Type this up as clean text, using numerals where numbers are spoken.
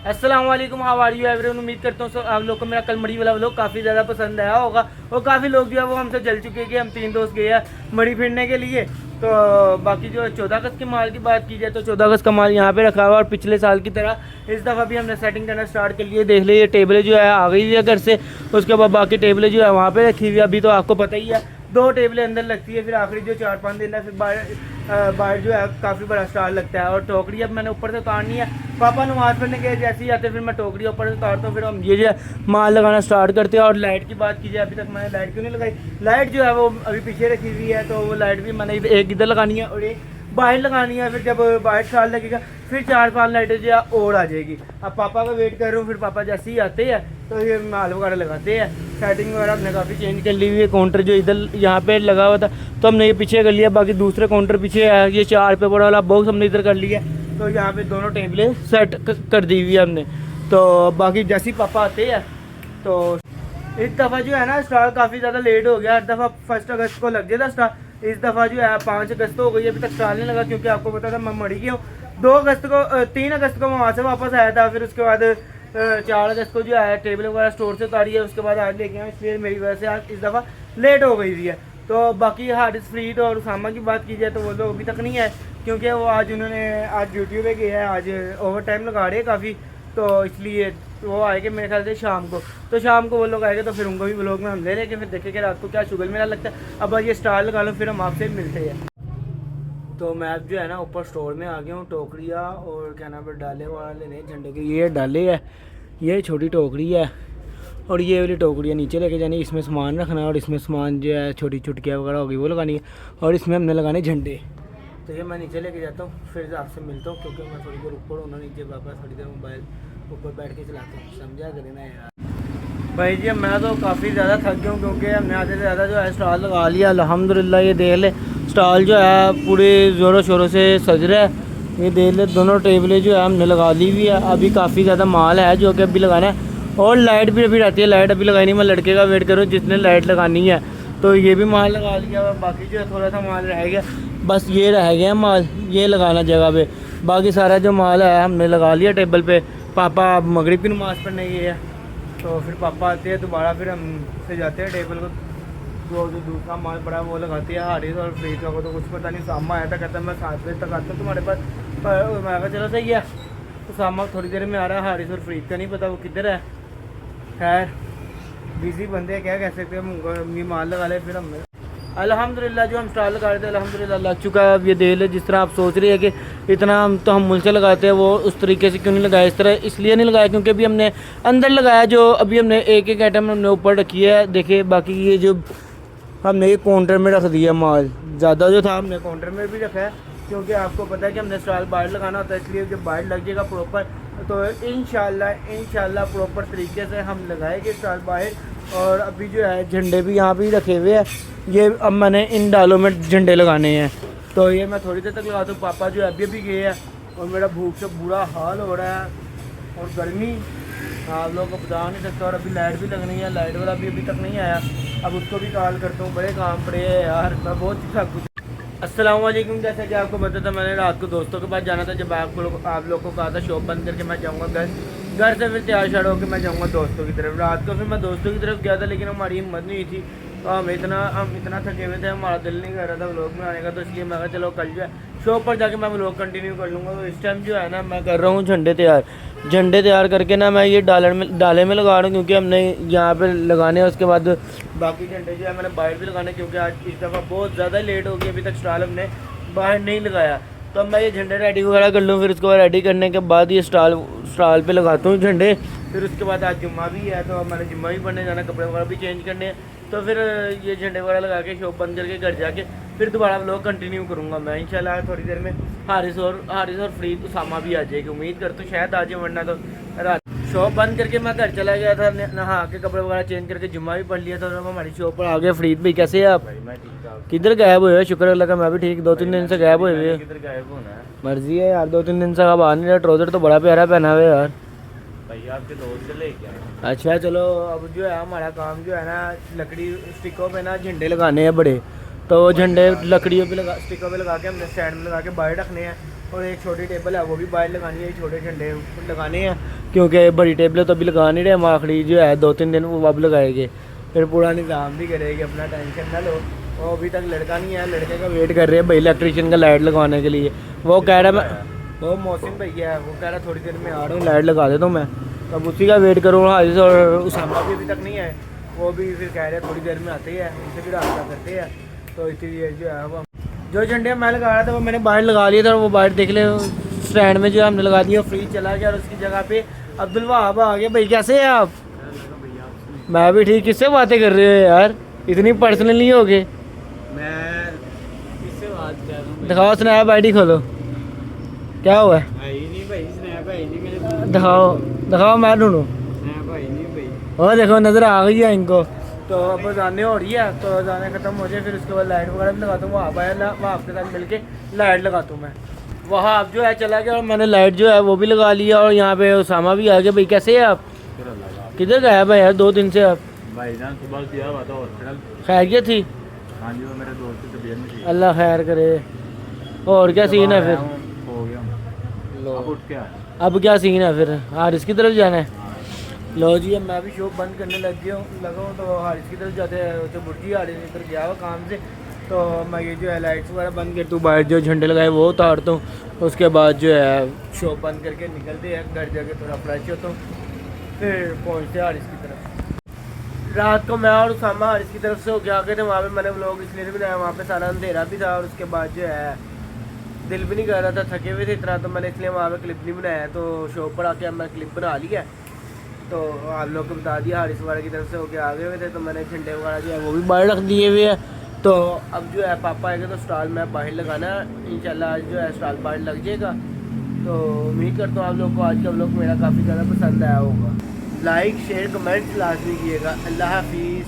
अस्सलाम वालेकुम, how are you everyone. उम्मीद करता हूँ आप लोग को मेरा कल मड़ी वाला व्लॉग काफ़ी ज़्यादा पसंद आया होगा और काफ़ी लोग जो है वो हमसे जल चुके हैं कि हम 3 दोस्त गए हैं मड़ी फिरने के लिए। तो बाकी जो 14 अगस्त के माल की बात की जाए तो 14 अगस्त का माल यहाँ पे रखा हुआ और पिछले साल की तरह इस दफ़ा भी हमने सेटिंग करना स्टार्ट कर लिए। देख लीजिए टेबलें जो है आ गई हुई है घर से, उसके बाद बाकी टेबलें जो है वहाँ पर रखी हुई है। अभी तो आपको पता ही है 2 टेबलें अंदर लगती है, फिर आखिरी जो 4-5 दिन है फिर बाहर जो है काफ़ी बड़ा स्टाल लगता है। और टोकरी अब मैंने ऊपर से उतारनी है, पापा नमाज पढ़ने के जैसे ही आते फिर मैं टोकरी ऊपर से उतारता हूँ, फिर हम ये जो है माल लगाना स्टार्ट करते हैं। और लाइट की बात की जाए अभी तक मैंने लाइट क्यों नहीं लगाई, लाइट जो है वो अभी पीछे रखी हुई है, तो वो लाइट भी मैंने एक इधर लगानी है और एक बाहर लगानी है। फिर जब बाहर स्टाल लगेगा फिर 4-5 लाइटें जो है और आ जाएगी। अब पापा का वेट कर रहा हूँ, फिर पापा जैसे ही आते हैं तो ये माल वगैरह लगाते हैं। सेटिंग वगैरह हमने काफ़ी चेंज कर ली हुई है। काउंटर जो इधर यहाँ पे लगा हुआ था तो हमने ये पीछे कर लिया, बाकी दूसरे काउंटर पीछे है। ये 4 पेपर वाला बॉक्स हमने इधर कर लिया, तो यहाँ पे दोनों टेबलें सेट कर दी हुई है हमने। तो बाकी जैसे ही पापा आते हैं तो इस दफ़ा जो है ना स्टार काफ़ी ज़्यादा लेट हो गया। हर दफ़ा 1 अगस्त को लग जाता स्टार, इस दफ़ा जो है 5 अगस्त हो गई, अभी तक स्टार नहीं लगा क्योंकि आपको पता था मैं मड़ी गया हूँ। 3 अगस्त को मैं वहाँ से वापस आया था, फिर उसके बाद 4 अगस्त को जो है टेबल वगैरह स्टोर से उतारी है, उसके बाद आज लेके आए, इसलिए मेरी वजह से आज इस दफ़ा लेट हो गई हुई है। तो बाकी हारिस फ्रीद और उसामा की बात की जाए तो वो लोग अभी तक नहीं है क्योंकि वो आज ड्यूटी पे गए हैं, आज ओवर टाइम लगा रहे हैं काफ़ी, तो इसलिए वो आएंगे मेरे ख्याल से शाम को। तो शाम को वो लोग आएंगे तो फिर उनको भी व्लॉग में हम ले लेंगे, फिर देखेंगे रात को क्या शुगर मेरा लगता है। अब ये स्टार लगा लो फिर हम आपसे मिलते हैं। तो मैं जो है ना ऊपर स्टोर में आ गया हूँ, टोकरिया और क्या नाम है डाले वाला लेने झंडे के। ये डाले है, ये छोटी टोकरी है और ये वाली टोकरियाँ नीचे लेके जानी, इसमें सामान रखना है और इसमें सामान जो है छोटी चुटकियाँ वगैरह होगी वो लगानी है और इसमें हमने लगाने झंडे। तो ये मैं नीचे लेके जाता हूँ, फिर आपसे मिलता हूँ क्योंकि मैं थोड़ी देर ऊपर हूँ नीचे, पापा थोड़ी देर मोबाइल ऊपर बैठ के चलाता हूँ, समझा करें ना यार। भाई जी मैं तो काफ़ी ज़्यादा थक गया हूँ क्योंकि हमने आधे से ज़्यादा जो है स्टॉल लगा लिया अल्हम्दुलिल्लाह। ये देख ले स्टॉल जो है पूरे ज़ोरों शोरों से सज रहा है। ये देख ले दोनों टेबलें जो है हमने लगा ली हुई है, अभी काफ़ी ज़्यादा माल है जो कि अभी लगाना है और लाइट भी अभी रहती है। लाइट अभी लगाई नहीं, मैं लड़के का वेट करूँ जिसने लाइट लगानी है, तो ये भी माल लगा लिया। बाकी जो है थोड़ा सा माल रह गया, बस ये रह गया माल ये लगाना जगह पे, बाकी सारा जो माल है हमने लगा लिया टेबल पे। पापा अब मगरिब की नमाज़ पढ़ने गए है, तो फिर पापा आते हैं दोबारा, फिर हम से जाते हैं टेबल को, जो दूसरा माल पड़ा वो लगाती है हारिस और फ्रीद का को तो कुछ पता नहीं। सामा आया था, कहता मैं 7 बजे तक आता हूँ तुम्हारे पास, पर मैं कहा चलो सही है। तो सामा थोड़ी देर में आ रहा है, हारिस और फ्रीद का नहीं पता वो किधर है। खैर बिजी बंदे क्या कह सकते हैं, माल लगा ले फिर हमने अल्हम्दुलिल्लाह जो हम स्टाल लगा रहे थे अल्हम्दुलिल्लाह लग चुका है। अब ये देख ले जिस तरह आप सोच रहे हैं कि इतना हम तो हम मुझसे लगाते हैं, वो उस तरीके से क्यों नहीं लगाया, इस तरह इसलिए नहीं लगाया क्योंकि अभी हमने अंदर लगाया, जो अभी हमने एक आइटम हमने ऊपर रखी है। देखिए बाकी ये जो हमने ये काउंटर में रख दिया माल, ज़्यादा जो था हमने काउंटर में भी रखा है क्योंकि आपको पता है कि हमने स्टाल बाहर लगाना होता है, इसलिए जब बाहर लग जाएगा प्रॉपर तो इंशाल्लाह प्रॉपर तरीके से हम लगाएंगे स्टाल बाहर। और अभी जो है झंडे भी यहाँ पे रखे हुए हैं, ये अब मैंने इन डालों में झंडे लगाने हैं, तो ये मैं थोड़ी देर तक लगाता हूँ। पापा जो अभी भी गए हैं और मेरा भूख से बुरा हाल हो रहा है और गर्मी आप लोगों को बता नहीं सकता। और अभी लाइट भी लगनी है, लाइट वाला भी अभी तक नहीं आया, अब उसको भी कॉल करता हूँ, बड़े काम पड़े हैं यार, मैं बहुत थक कुछ। अस्सलाम वालेकुम, जैसा कि आपको पता था मैंने रात को दोस्तों के पास जाना था, जब आप लोग को कहा था शॉप बंद करके मैं जाऊँगा घर से फिर तैयार शार होकर मैं जाऊँगा दोस्तों की तरफ। रात को फिर मैं दोस्तों की तरफ गया था लेकिन हमारी हिम्मत नहीं हुई थी, तो हम इतना थके हुए थे, हमारा दिल नहीं कर रहा था व्लॉग में आने का, तो इसलिए मैं कहा चलो कल जो है शॉप पर जाके मैं व्लॉग कंटिन्यू कर लूँगा। तो इस टाइम जो है ना मैं कर रहा हूँ झंडे तैयार करके ना मैं ये डाले में लगा रहा हूँ क्योंकि हमने यहाँ पे लगाने हैं, उसके बाद बाकी झंडे जो है मैंने बाहर भी लगाने क्योंकि आज इस दफ़ा बहुत ज़्यादा लेट हो गई, अभी तक स्टॉल हमने बाहर नहीं लगाया। तो अब मैं ये झंडे रेडी वगैरह कर लूँ, फिर उसके बाद रेडी करने के बाद ये स्टॉल पे लगाता हूँ झंडे। फिर उसके बाद आज जुम्मा भी है तो हमारे जुम्मा भी पढ़ने जाना, कपड़े वगैरह भी चेंज करने हैं, तो फिर ये झंडे वगैरह लगा के शॉप बंद करके घर जाके फिर दोबारा व्लॉग कंटिन्यू करूँगा मैं इंशाल्लाह। थोड़ी देर में हारिस और फ्रीद उसामा भी आ जाएगी, उम्मीद करता हूँ शायद आ जाए, वरना तो रात शॉप बंद करके मैं घर चला गया था, नहा के कपड़े वगैरह चेंज करके जुम्मा भी पढ़ लिया था और अब हमारी शॉप पर आ गया। फ्रीद भाई कैसे है आप? किधर गायब हुए हो? शुक्र अल्लाह का मैं भी ठीक, 2-3 दिन से गायब हुए हुए। किधर गायब होना है, मर्जी है यार, 2-3 दिन से अब आ नहीं रहा। ट्राउजर तो बड़ा प्यारा पहना हुआ है यार, भैया आपके दोस्त से लेके आए। अच्छा चलो अब जो है हमारा काम जो है ना लकड़ी स्टिकों पे ना झंडे लगाने हैं बड़े, तो झंडे लकड़ियों पे लगा स्टिकों पे लगा के हमने स्टैंड में लगा के बाहर रखने हैं। और एक छोटी टेबल है वो भी बाहर लगानी है, छोटे झंडे लगाने हैं क्योंकि बड़ी टेबलें तो अभी लगा नहीं रहे, हम आखिरी जो है 2-3 दिन वो अब लगाएंगे, फिर पूरा निज़ाम भी करेंगे, अपना टेंशन ना लो। वो अभी तक लड़का नहीं है, लड़के का वेट कर रहे हैं भाई इलेक्ट्रिशियन का लाइट लगवाने के लिए। वो कह रहा है वो मौसम भैया है, वो कह रहा है थोड़ी देर में आ रहा हूँ लाइट लगा देता हूँ मैं, तब उसी का वेट करूँ। हाजिर और उसामा भी अभी तक नहीं है, वो भी फिर कह रहे हैं थोड़ी देर में आते हैं, उनसे भी रब्ता करते हैं। तो इसलिए जो है वो जो झंडे मैं लगा रहा था वो मैंने बाहर लगा लिया था, वो बाहर देख ले स्टैंड में जो हमने लगा दिया, फ्रीज चला गया और उसकी जगह पे अब्दुल वहाब आ गया। भाई कैसे हैं आप? मैं भी ठीक। किससे बातें कर रहे हो यार, इतनी पर्सनल नहीं हो गए? मैं किससे बात कर रहा हूँ? दिखाओ स्नैप आईडी खोलो, क्या हुआ है? भाई नहीं भाई, स्नैप भाई नहीं मेरे। दिखाओ दिखाओ, मैं ढूंढूं। स्नैप भाई नहीं भाई। और देखो नज़र आ गई है इनको। तो अब जाने हो रही है, तो जाने ख़त्म हो जाए फिर उसके बाद लाइट वगैरह भी लगाता हूँ। वहाँ आया ना, वहाँ आपके साथ मिलके लाइट लगाता हूँ मैं। वहाँ आप जो है चला गया और मैंने लाइट जो है वो भी लगा लिया, और यहाँ पे उसामा भी आ गया। भाई कैसे है आप? किधर गए भाई यार 2 दिन से आप? भाई जान सुबह गया हुआ था हॉस्पिटल। खैरियत थी? हाँ जी, वो मेरे दोस्त की तबीयत नहीं थी। अल्लाह खैर करे। और क्या सीन है फिर? हो गया लो अब उठ के आया। अब क्या सीन है फिर? हारिस की तरफ जाना है? लो जी, अब मैं भी शॉप बंद करने लगा हूँ, तो हारिस की तरफ जाते हैं। तो बुर्जी हारिस इधर गया हुआ काम से, तो मैं ये जो है लाइट्स वगैरह बंद करता हूँ, बाहर जो झंडे लगाए वो उतारता हूँ। उसके बाद जो है शॉप बंद करके निकलते हैं, घर जाके थोड़ा फ्रेश होता हूँ, फिर पहुँचते हैं हारिस की तरफ। रात को मैं और उसामा हारिस की तरफ से होके आ गए थे, वहाँ पे मैंने व्लॉग इसलिए नहीं बनाया, वहाँ पे सारा अंधेरा भी था, और उसके बाद जो है दिल भी नहीं कर रहा था, थके हुए थे इतना, तो मैंने इसलिए वहाँ पे क्लिप नहीं बनाया। तो शॉप पर आके अब मैं क्लिप बना लिया। तो आप लोग को बता दिया हारिस वगैरह की तरफ से होके आ गए हुए थे, तो मैंने झंडे वगैरह जो है वो भी बाहर रख दिए हुए हैं। तो अब जो है पापा आएंगे तो स्टॉल में बाहर लगाना है, इंशाल्लाह आज जो है स्टॉल बाहर लग जाएगा। तो उम्मीद करता हूँ आप लोग को आज का व्लॉग मेरा काफ़ी ज़्यादा पसंद आया होगा। लाइक शेयर कमेंट लाजमी कीजिएगा। अल्लाह हाफिज़।